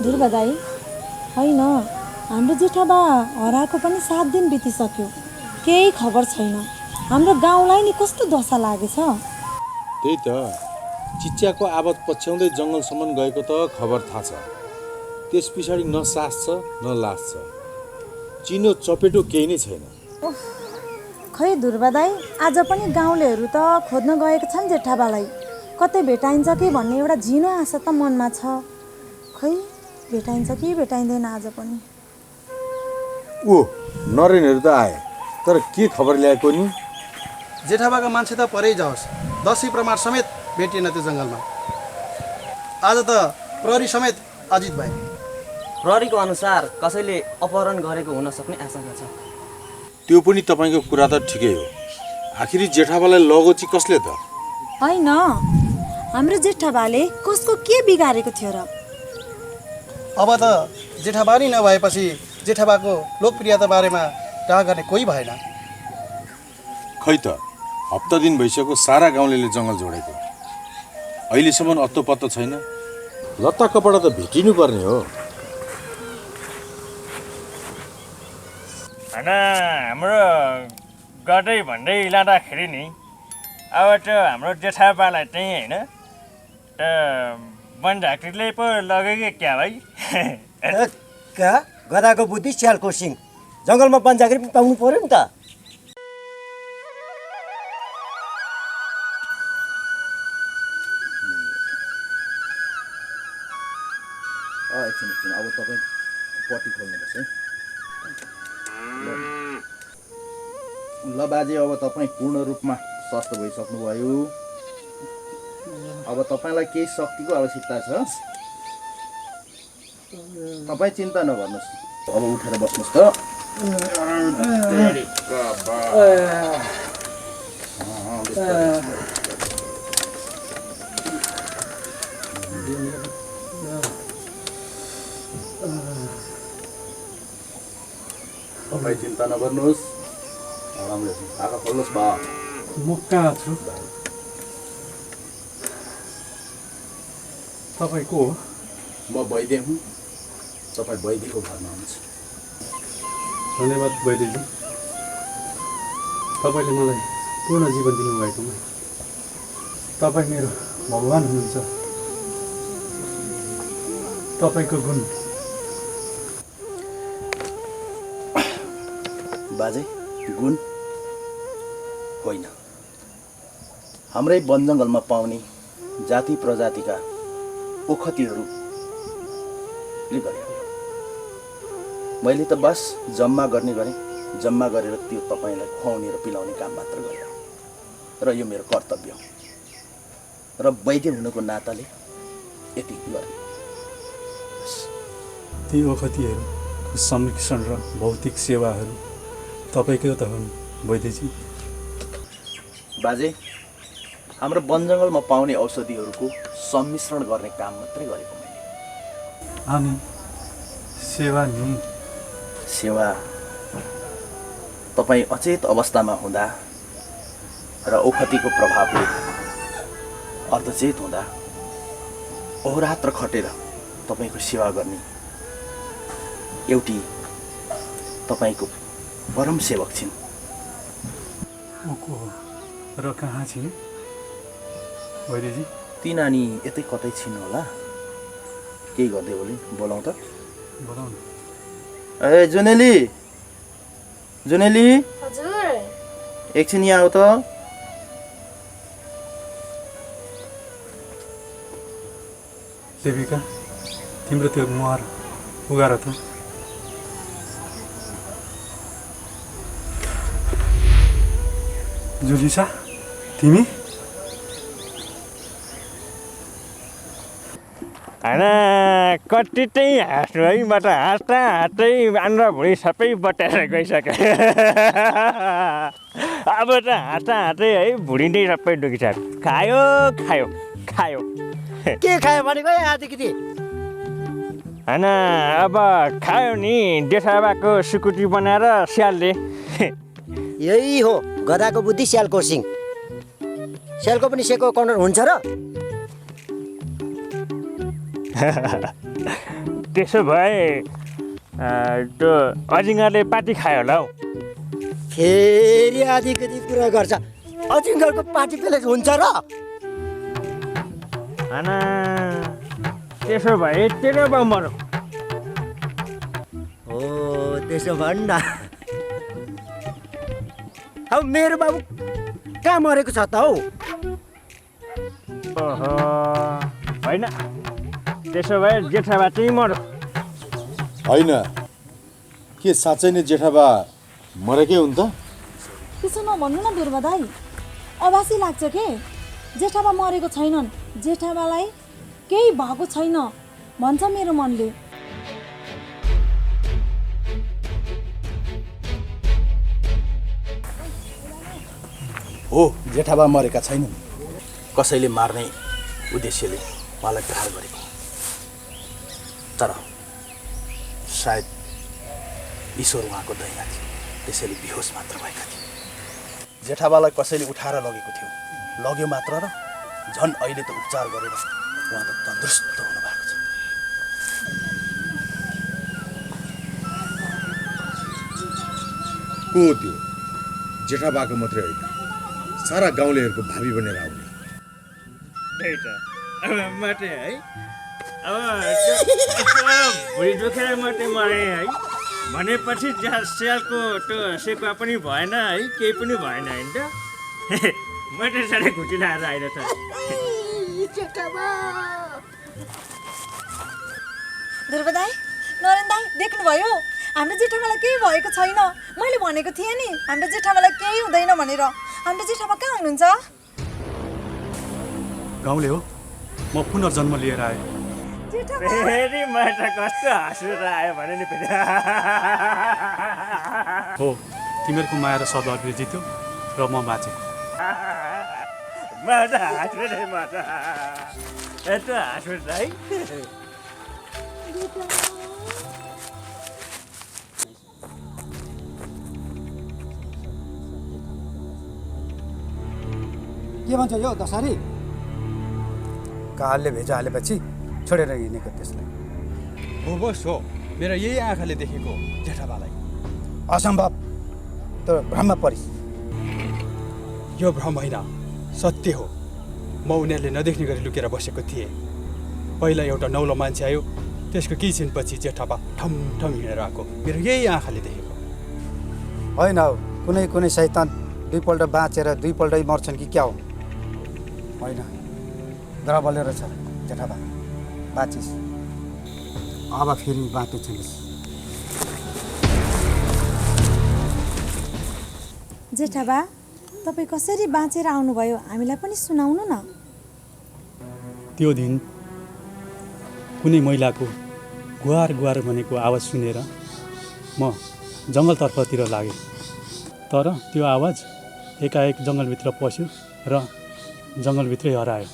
ध्रुव दाई होइन, हाम्रो जेठाबा हराएको पनि 7 दिन बितिसक्यो, केही खबर छैन। हाम्रो गाउँलाई नि कस्तो दशा लागेछ। त्यही त, चिच्याको आवाज पछ्याउँदै जङ्गलसम्म गएको त खबर थाहा छ। त्यस पछाडि न सास छ न लास छ, चिनो चपेटो केही नै छैन। खै ध्रुव दाई, आज पनि गाउँलेहरू त खोज्न गएका छन् जेठाबालाई। कतै भेटाइन्छ कि भन्ने एउटा झिनो आशा त मनमा छ। खै भेटाइन्छ कि भेटाइँदैन आज पनि। ओ नरेनहरू त आए, तर के खबर ल्याएको नि? जेठाबाका मान्छे त परै जाओस्, दसैँ प्रमाण समेत भेटिएन त्यो जङ्गलमा। आज त प्रहरी समेत अजित भए। प्रहरीको अनुसार कसैले अपहरण गरेको हुन सक्ने आशंका छ। त्यो पनि तपाईँको कुरा त ठिकै हो। आखिरी जेठाबालाई लगोची कसले त? होइन, हाम्रो जेठाबाले कसको के बिगारेको थियो र? अब त जेठाबा नै नभएपछि जेठाबाको लोकप्रियता बारेमा डाहा गर्ने कोही भएन। खै त, हप्ता दिन भइसक्यो सारा गाउँलेले जङ्गल जोडेको, अहिलेसम्म अत्तो पत्तो छैन। लत्ता कपडा त भेटिनु पर्ने हो। होइन, हाम्रो गर्दै भन्दै लाँदाखेरि नि अब त्यो हाम्रो जेठाबालाई चाहिँ होइन वन झाँक्रीले पो लग्यो कि क्या भाइ? क्या गधाको बुद्धि स्यालको सिङ, जङ्गलमा बनझाँक्री पनि पाउनु पर्यो नि त। एकछिन अब तपाईँ पट्टी खोल्नुपर्छ है। ल बाजे, अब तपाईँ पूर्ण रूपमा स्वस्थ भइसक्नुभयो। अब तपाईँलाई केही शक्तिको आवश्यकता छ। तपाईँ चिन्ता नगर्नुहोस्, अब उठेर बस्नुहोस् त। तपाईँ चिन्ता नगर्नुहोस्, आरामले आँखा खोल्नुहोस्। बा म कहाँ छु? तपाईँ को हो? म वैद्य हुँ, तपाईँ वैद्यको घरमा हुनुहुन्छ। धन्यवाद वैद्यजी, तपाईँले मलाई पूर्ण जीवन दिनुभएकोमा। तपाईँ मेरो भगवान हुनुहुन्छ। तपाईँको गुण। बाजे, गुण होइन, हाम्रै वन जङ्गलमा पाउने जाति प्रजातिका ओखतीहरूले गरे। मैले त बस जम्मा गर्ने गरेँ, जम्मा गरेर त्यो तपाईँलाई खुवाउने र पिलाउने काम मात्र गरेँ, र यो मेरो कर्तव्य हो। र वैद्य हुनुको नाताले यति गरेँ। ती ओखतीहरूको संरक्षण र भौतिक सेवाहरू तपाईँकै त हुन् वैद्यजी। बाजे, हाम्रो वन जङ्गलमा पाउने औषधिहरूको सम्मिश्रण गर्ने काम मात्रै गरेको मैले। अनि सेवा नि? सेवा तपाईँ अचेत अवस्थामा हुँदा र ओखतीको प्रभावले अर्धचेत हुँदा अहोरात्र खटेर तपाईँको सेवा गर्ने एउटी तपाईँको परम सेवक छिन्। को र कहाँ छिन् वैद्यजी? ती नानी यतै कतै छिन् होला। केही गर्दै बोले, बोलाउँ त? बोलाउनु। ए जुनेली, जुनेली, हजुर। एकछिन यहाँ आऊ त। देविका, तिम्रो त्यो मुहार उगार त। जुलिसा, तिमी? होइन, कति चाहिँ हाँस्नु है, म त हाँस्दा हाँस्दै आन्द्रा भुँडी सबै बटाएर गइसक्यो। अब त हाँस्दा हाँस्दै है भुँडी नै सबै दुखिसक्यो। खायो खायो खायो। के खायो भनेको आजदेखि? होइन, अब खायो नि जेठाबाको सुकुटी बनाएर स्यालले। यही हो गधाको बुद्धि स्यालको सिङ। स्यालको पनि सेको कर्नर हुन्छ र? त्यसो भए त्यो अजिङ्गरले पार्टी खायो होला हौ। फेरि आधिकति कुरा गर्छ। अजिङ्गरको पार्टी पेलेट हुन्छ र? होइन त्यसो भए तेरो बाउ मरौ। हो त्यसो भन्न। अब मेरो बाबु कहाँ मरेको छ त हौ? ओहो होइन त्यसो भए जेठाबा चाहिँ मरौ। होइन के साँच्चै नै जेठाबा मरेकै हुन् त? त्यसो नभन्नु न दुर्गा दाई, अभासी लाग्छ के? जेठाबा मरेको छैनन्, जेठाबालाई केही भएको छैन भन्छ मेरो मनले। हो जेठाबा मरेका छैनन्, कसैले मार्ने उद्देश्यले उहाँलाई प्रहार गरेको। तर सायद ईश्वर उहाँको दया थियो, त्यसैले बेहोस मात्र भएका थिए। जेठाबालाई कसैले उठाएर लगेको थियो, लग्यो मात्र र झन् अहिले त उपचार गरेर उहाँ त तन्दुरुस्त हुनुभएको छ। को त्यो? जेठाबाको मात्रै होइन, सारा गाउँलेहरूको भावी बनेर आउने। त्यही त अब मात्रै है, अब भुँडी दुखेर मात्रै मरे है भनेपछि स्यालको त्यो सेकुवा पनि भएन है, केही पनि भएन होइन त। मात्रै साह्रै घुटी लगाएर आएर त दुर्गा दाई, नरेन दाई देख्नुभयो? हाम्रो जेठाबालाई केही भएको छैन। मैले भनेको थिएँ नि हाम्रो जेठाबालाई केही हुँदैन भनेर। हाम्रो जेठाबा कहाँ हुनुहुन्छ? गाउँले हो, म पुनर्जन्म लिएर आएँ। फेरि मलाई त कस्तो हाँसेर आयो भने नि फेरि। हो तिमीहरूको माया र सद्भावले जित्यो र म बाँचेँ। म त हाँस्छु नै, म त यस्तो हाँस्छु है। के भन्छ यो दशहरी? कालले भेजा हालेपछि छोडेर हिँडेको त्यसलाई। हो बस हो, मेरो यही आँखाले देखेको जेठाबालाई। असम्भव, त भ्रममा परिस्। यो भ्रम होइन, सत्य हो। म उनीहरूले नदेख्ने गरी लुकेर बसेको थिएँ। पहिला एउटा नौलो मान्छे आयो, त्यसको केही छिनपछि जेठाबा ठमठम हिँडेर आएको मेरो यही आँखाले देखेको। होइन हौ, कुनै कुनै शैतान दुईपल्ट बाँचेर दुईपल्टै मर्छन् कि क्या हो? होइन, द्रबले रहेछ जेठाबा, बाँचिस्। अब फेरि बाँच्नु छैनस्। जेठाबा तपाईँ कसरी बाँचेर आउनुभयो हामीलाई पनि सुनाउनु न। त्यो दिन कुनै महिलाको गुहार गुहार भनेको आवाज सुनेर म जङ्गलतर्फतिर लागेँ। तर त्यो आवाज एकाएक जङ्गलभित्र पस्यो र जङ्गलभित्रै हरायो।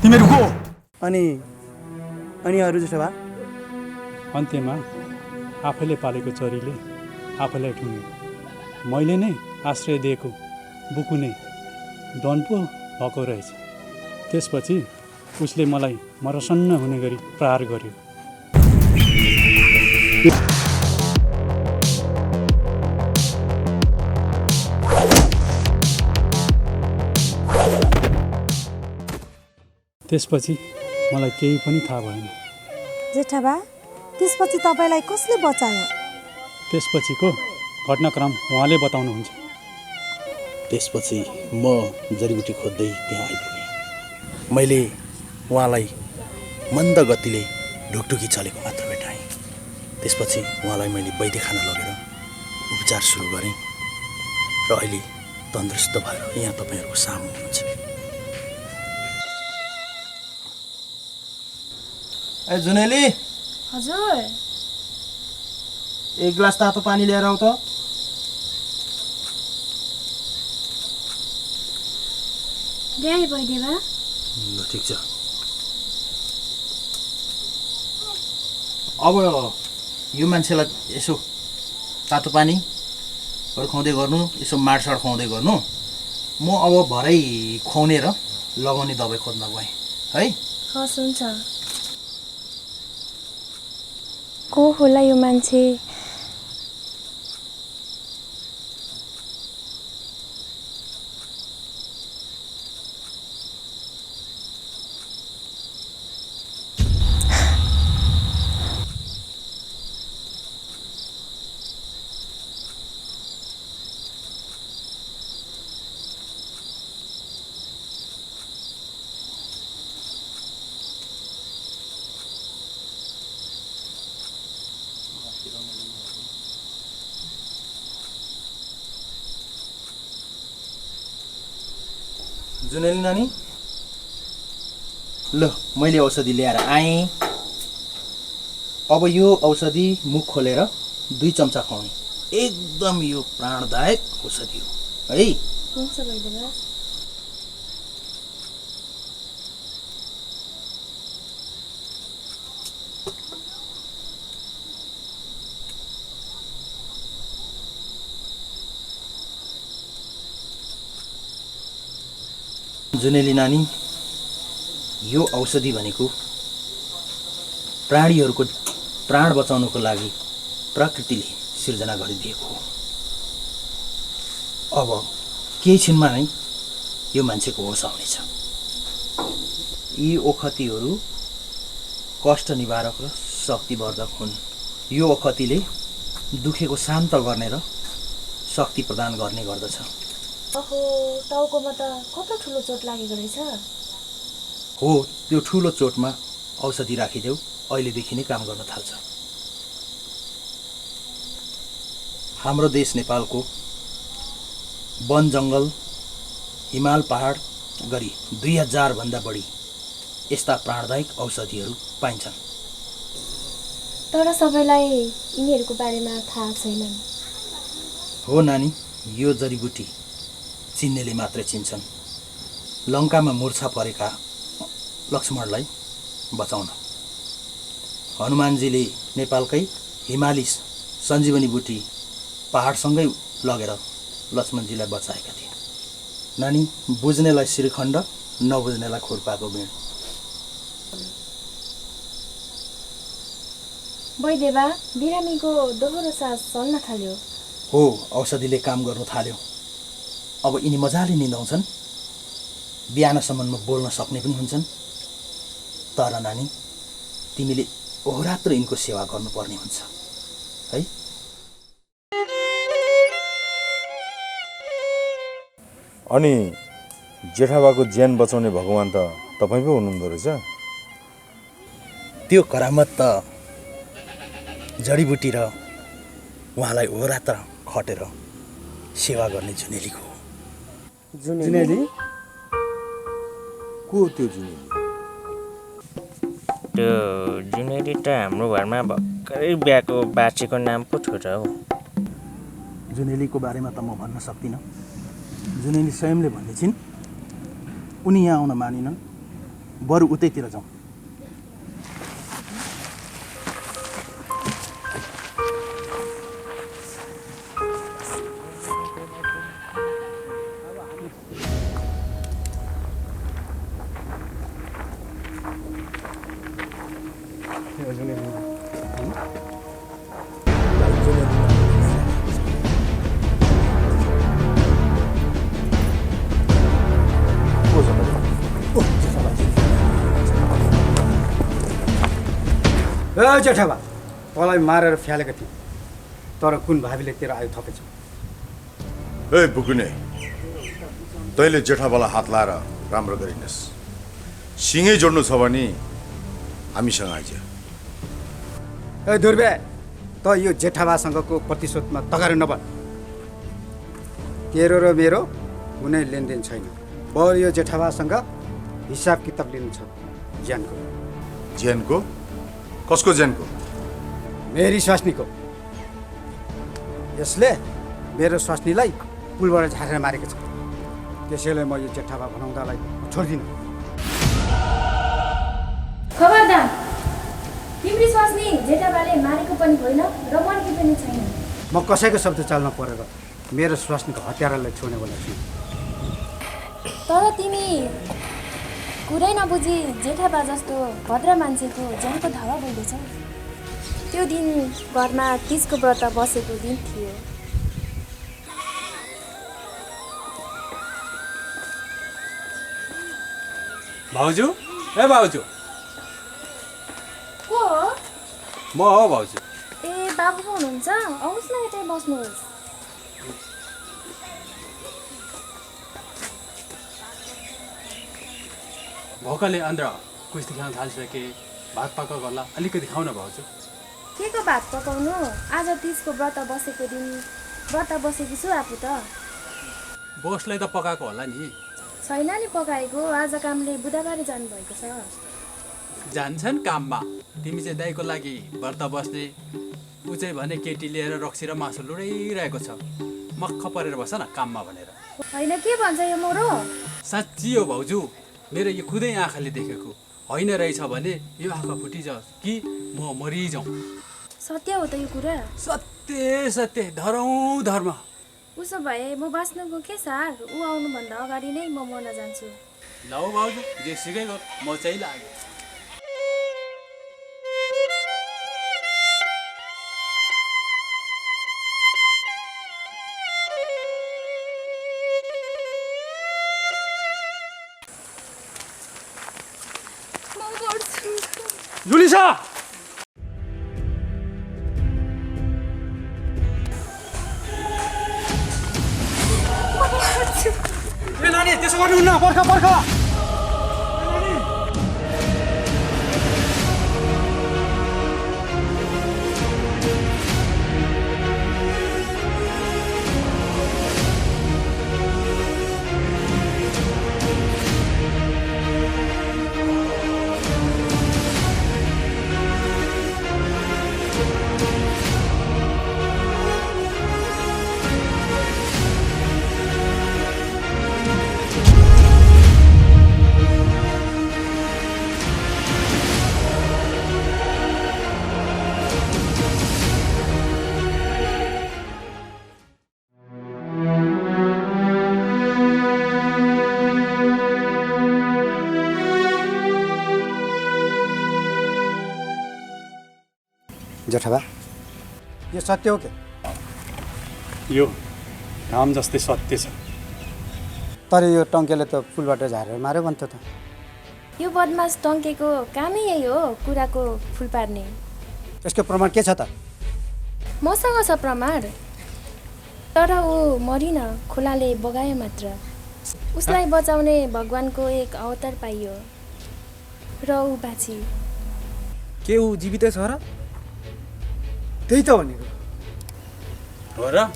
तिमीहरू को? अनि अरू जेठाबा? अन्त्यमा आफैले पालेको चरीले आफैलाई ठुङ्यो। मैले नै आश्रय दिएको बुकु नै डन पो भएको रहेछ। त्यसपछि उसले मलाई मरसन्न हुने गरी प्रहार गर्यो। त्यसपछि मलाई केही पनि थाहा भएन। जेठाबा त्यसपछि तपाईँलाई कसले बचायो? त्यसपछिको घटनाक्रम उहाँले बताउनुहुन्छ। त्यसपछि म जडीबुटी खोज्दै त्यहाँ आइपुगेँ। मैले उहाँलाई मन्द गतिले ढुकढुकी चलेको मात्र भेटाएँ। त्यसपछि उहाँलाई मैले वैद्यखाना लगेर उपचार सुरु गरेँ र अहिले तन्दुरुस्त भएर यहाँ तपाईँहरूको सामु हुनुहुन्छ। ए जुनेली, हजुर। एक ग्लास तातो पानी लिएर आऊ त। ल्याए बहिनीमा। ल ठिक छ। अब यो मान्छेलाई यसो तातो पानीहरू खुवाउँदै गर्नु, यसो माडसाड खुवाउँदै गर्नु। म अब भरै खुवाउने र लगाउने दबाई खोज्न गएँ है। हस् हुन्छ। को होला यो मान्छे? जुनेली नानी, ल मैले औषधि ल्याएर आएँ। अब यो औषधि मुख खोलेर 2 चम्चा खुवाउने। एकदम यो प्राणदायक औषधि हो है। हुन्छ भइदेवा। जुनेली नानी, यो औषधि भनेको प्राणीहरूको प्राण बचाउनको लागि प्रकृतिले सिर्जना गरिदिएको हो। अब केही छिनमा नै यो मान्छेको होस आउनेछ। यी ओखतीहरू कष्ट निवारक र शक्तिवर्धक हुन्। यो ओखतीले दुखेको शान्त गर्ने र शक्ति प्रदान गर्ने गर्दछ। अहो, टाउकोमा त कस्तो ठुलो चोट लागेको रहेछ। हो, त्यो ठुलो चोटमा औषधि राखिदेऊ, अहिलेदेखि नै काम गर्न थाल्छ। हाम्रो देश नेपालको वन जङ्गल, हिमाल पहाड गरी 2000 भन्दा बढी यस्ता प्राणदायक औषधिहरू पाइन्छन्। तर सबैलाई यिनीहरूको बारेमा थाहा छैनन्। हो नानी, यो जडीबुटी चिन्नेले मात्रै चिन्छन्। लङ्कामा मुर्छा परेका लक्ष्मणलाई बचाउन हनुमानजीले नेपालकै हिमाली सञ्जीवनी बुटी पहाडसँगै लगेर लक्ष्मणजीलाई बचाएका थिए। नानी, बुझ्नेलाई श्रीखण्ड, नबुझ्नेलाई खुर्पाको बिँड। भइदेवा, बिरामीको दोहोरो सास चल्न थाल्यो। हो, औषधिले काम गर्नु थाल्यो। अब यिनी मजाले निदाउँछन्, बिहानसम्ममा बोल्न सक्ने पनि हुन्छन्। तर नानी, तिमीले ओहरात्र यिनको सेवा गर्नुपर्ने हुन्छ है। अनि जेठाबाको ज्यान बचाउने भगवान् त तपाईँ पो हुनुहुँदो रहेछ। त्यो करामत त जडीबुटी र उहाँलाई ओहरात्र खटेर सेवा गर्ने जुनेलीको हो। जुनेली को त्यो जुनेली? त्यो जुनेली त हाम्रो घरमा भर्खरै बिहाको बाछीको नाम पो थियो त हौ। जुनेलीको बारेमा त म भन्न सक्दिनँ। जुनेली स्वयंले भन्ने छिन्, उनी यहाँ आउन मानिनन्, बरु उतैतिर जाउँ। जेठाबा, तँलाई मारेर फ्यालेको थिएँ, तर कुन भावीले तेरो आयु थपेछ। ए बुकुने, तैँले जेठाबालाई हात लाएर राम्रो गरिनस्। सिङै जोड्नु छ भने हामीसँग आइज। ए दुर्बे, त यो जेठाबासँगको प्रतिशोधमा तगार नबन। तेरो र मेरो कुनै लेनदेन छैन। बरु यो जेठाबासँग हिसाब किताब लिनु छ ज्यानको। ज्यानको? कसको ज्यानको? मेरी स्वास्नीको। यसले मेरो स्वास्नीलाई पुलबाट झारेर मारेको छ। त्यसैले म यो जेठाबा भनाउँदालाई छोड्दिनँ। खबरदार, तिम्री स्वास्नी जेठाबाले मारेको पनि होइन र मर्की पनि छैन। म कसैको शब्द चाल्न परेर मेरो स्वास्नीको हत्यारालाई छोड्नेवाला छु। तर तिमी कुरै नबुझी जेठाबा जस्तो भद्र मान्छेको ज्यानको धावा बोल्दैछौ। त्यो दिन घरमा तीजको व्रत बसेको दिन थियो। भाउजू, ए भाउजू, को हो? म हो भाउजू। ए बाबु पो हुनुहुन्छ? आउनुहोस् न, यतै बस्नुहोस्। भोकले अन्ध्र कुस्ती खान थालिसके, भात पकाएको होला, अलिकति खाउन भाउजू। के को भात पकाउनु? आज तीजको व्रत बसेको दिन व्रत बसेकी छु आफू त। बोसलाई त पकाएको होला नि। छैन नि पकाएको, आज कामले बुधबारे जानुभएको छ। जान्छन् काममा। तिमी चाहिँ दाइको लागि व्रत बस्ने, ऊ चाहिँ भने केटी लिएर रक्सी र मासु लुडाइरहेको छ। मक्ख परेर बस न काममा भनेर। होइन के भन्छ यो मोरो? साँच्ची हो भाउजू, मेरो यो खुदै आँखाले देखेको होइन रहेछ भने यो आँखा फुटिजाओस् कि म मरिजाउँ। सत्य हो त यो कुरा? सत्य सत्य, धरौँ धर्म। उसो भए म बाँच्नुको के सार? ऊ आउनुभन्दा अगाडि नै म मर्न जान्छु। ल भाउजू, जे सिकै गर, म चाहिँ लाग्यो। जुलिसा, ए नानी, त्यसो गर्नुहुन्न, पर्ख पर्ख। जेठा यो सत्य हो के? यो घाम जस्तै सत्य छ। तर यो टङ्केले त फुलबाट झारेर मार्यो भन्थ्यो त। यो बदमास टङ्केको कामै यही हो, कुराको फुल पार्ने। यसको प्रमाण के छ त? मसँग छ प्रमाण, तर ऊ मरिन, खोलाले बगायो मात्र। उसलाई बचाउने भगवानको एक अवतार पाइयो र ऊ बाँची। के ऊ जीवितै छ र? त्यही त भनेको हो र?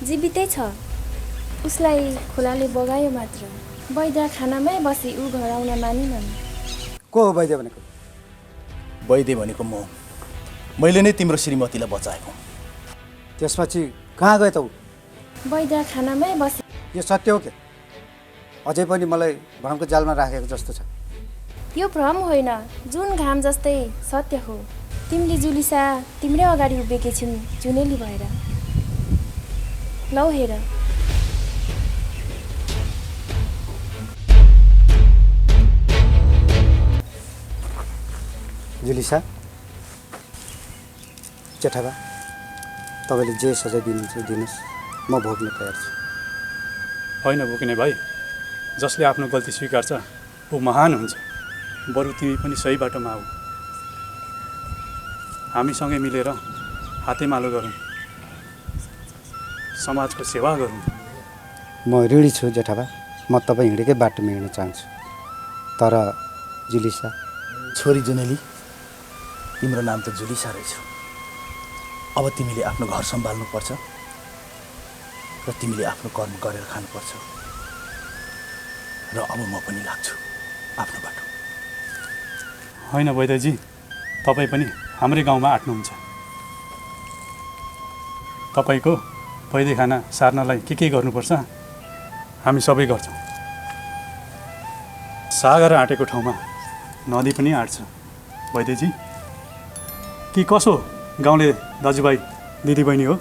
जीवितै छ, उसलाई खोलाले बगायो मात्र। वैद्य खानामै बसी ऊ घर आउन मानिनन्। को हो वैद्य भनेको? वैद्य भनेको म। मैले नै तिम्रो श्रीमतीलाई बचाएको। त्यसपछि कहाँ गयो त ऊ? वैद्य खानामै बसी। यो सत्य हो के? अझै पनि मलाई भ्रमको जालमा राखेको जस्तो छ। यो भ्रम होइन, जुन घाम जस्तै सत्य हो। तिमीले जुलिसा तिम्रै अगाडि उभिएकी छिन् जुनेली भएर। लौ हेर। जुलिसा, जेठाबा, तपाईँले जे सजाय दिनुहुन्छ दिनुहोस्, म भोग्न तयार छु। होइन बोक्ने भाइ, जसले आफ्नो गल्ती स्वीकार्छ ऊ महान हुन्छ। बरु तिमी पनि सही बाटोमा आऊ। हामीसँगै मिलेर हातेमालो गरौँ, समाजको सेवा गरौँ। म ऋणी छु जेठाबा, म तपाईँ हिँडेकै बाटोमा हिँड्न चाहन्छु। तर जुलिसा, छोरी जुनेली, तिम्रो नाम त जुलिसा रहेछ। अब तिमीले आफ्नो घर सम्हाल्नुपर्छ र तिमीले आफ्नो कर्म गरेर खानुपर्छ। र अब म पनि लाग्छु आफ्नो बाटो। होइन वैद्यजी, तपाईँ पनि हाम्रै गाउँमा आँट्नुहुन्छ। तपाईँको वैद्य खाना सार्नलाई के गर्नुपर्छ हामी सबै गर्छौँ। सागर आँटेको ठाउँमा नदी पनि आँट्छ। वैद्यजी, कि कसो गाउँले दाजुभाइ दिदीबहिनी हो।